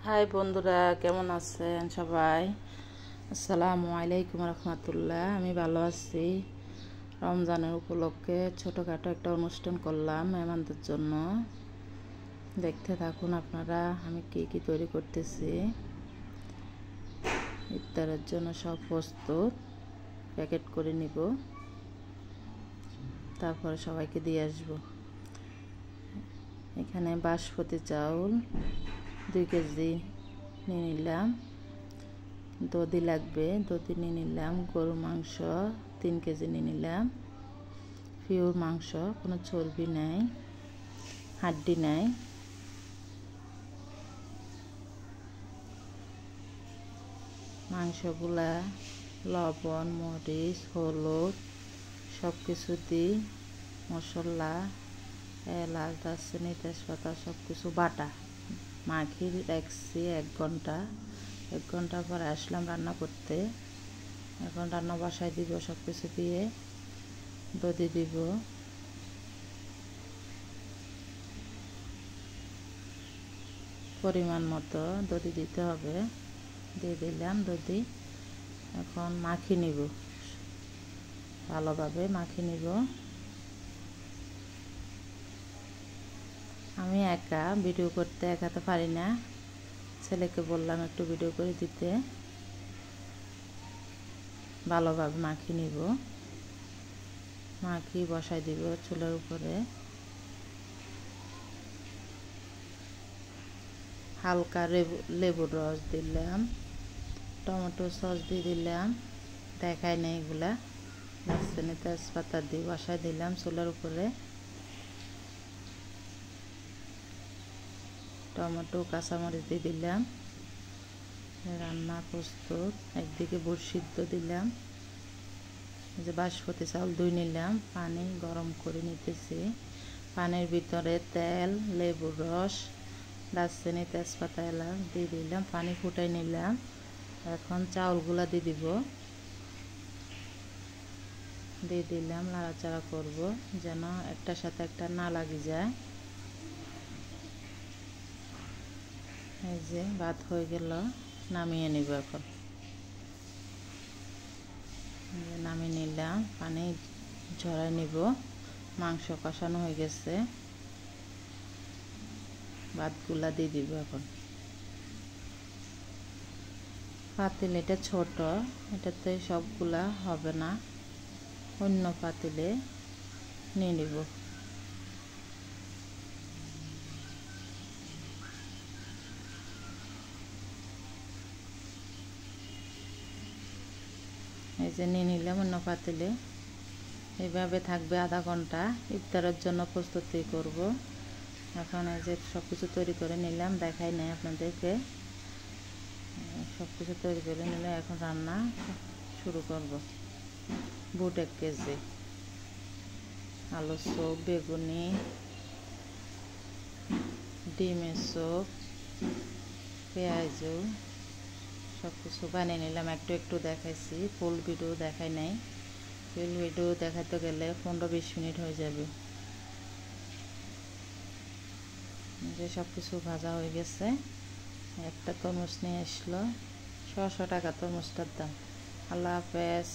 High বন্ধুরা, কেমন আছেন সবাই? আসসালামু আলাইকুম রহমতুল্লাহ। আমি ভালো আছি। রমজানের উপলক্ষে ছোটোখাটো একটা অনুষ্ঠান করলাম মেহমানদের জন্য। দেখতে থাকুন আপনারা আমি কি তৈরি করতেছি। ইফতারের জন্য সব প্রস্তুত, প্যাকেট করে নিব, তারপরে সবাইকে দিয়ে আসবো। এখানে বাসমতি চাউল 2 কেজি নিয়ে নিলাম, দধি লাগবে, দধি নিয়ে নিলাম, গরু মাংস 3 কেজি নিয়ে নিলাম, পিওর মাংস, কোনো চর্বি নাই, হাড্ডি নাই। মাংসগুলা লবণ, মরিচ, হলুদ সব কিছু দিই, মশলা, এলাচ, দারচিনি, তেজপাতা সব কিছু বাটা মাখিয়ে রাখছি 1 ঘন্টা। 1 ঘন্টা পরে আসলাম রান্না করতে। এখন রান্না বসায় দিব, সব কিছু দিয়ে দধি দিব, পরিমাণ মতো দধি দিতে হবে, দিয়ে দিলাম দধি। এখন মাখিয়ে নিব, ভালোভাবে মাখিয়ে নিব। আমি একা ভিডিও করতে একাতে পারি না, ছেলেকে বললাম একটু ভিডিও করে দিতে। ভালোভাবে মাখিয়ে নিব, মাখিয়ে বসাই দিব চুলার উপরে। হালকা লেবুর রস দিলাম, টমেটো সস দিয়ে দিলাম, দেখাই নেই এগুলা। দারচিনি, তেজপাতা দিয়ে বসাই দিলাম চুলার উপরে। টমেটো, কাঁচামরিচ দিয়ে দিলাম, রান্না প্রস্তুত। একদিকে বুট সিদ্ধ দিলাম, যে বাসমতি চাউল ধুয়ে নিলাম, পানি গরম করে নিতেছি। পানির ভিতরে তেল, লেবুর রস, দারচিনি, তেজপাতা, এলাচ দিয়ে দিলাম, পানি ফুটাই নিলাম। এখন চাউলগুলা দিয়ে দিব, দিয়ে দিলাম, নাড়াচাড়া করব যেন একটার সাথে একটা না লাগে যায়। এই যে ভাত হয়ে গেল, নামিয়ে নিব। এখন নামিয়ে নিলাম, পানি ঝরাই নিব। মাংস কষানো হয়ে গেছে, ভাতগুলা দিয়ে দিব। এখন পাতিল এটা ছোট, এটাতে সবগুলা হবে না, অন্য পাতিলে নিয়ে নিব। এই যে নিয়ে নিলাম অন্য পাতিলে। এইভাবে থাকবে আধা ঘন্টা, ইফতারের জন্য প্রস্তুতি করব। এখন এই যে সব কিছু তৈরি করে নিলাম, দেখাই নাই আপনাদেরকে। সব কিছু তৈরি করে নিলে এখন রান্না শুরু করব। বুট 1 কেজি, আলুর চপ, বেগুনি, ডিমের চপ, পেঁয়াজু সব কিছু বানিয়ে নিলাম। একটু দেখাইছি, ফুল ভিডিও দেখাই নাই। ফুল ভিডিও দেখাতে গেলে 15-20 মিনিট হয়ে যাবে। যে সব কিছু ভাজা হয়ে গেছে। একটা তরমুজ নিয়ে আসলো, 600 টাকা তরমুজটার দাম। আল্লাহ হাফেজ।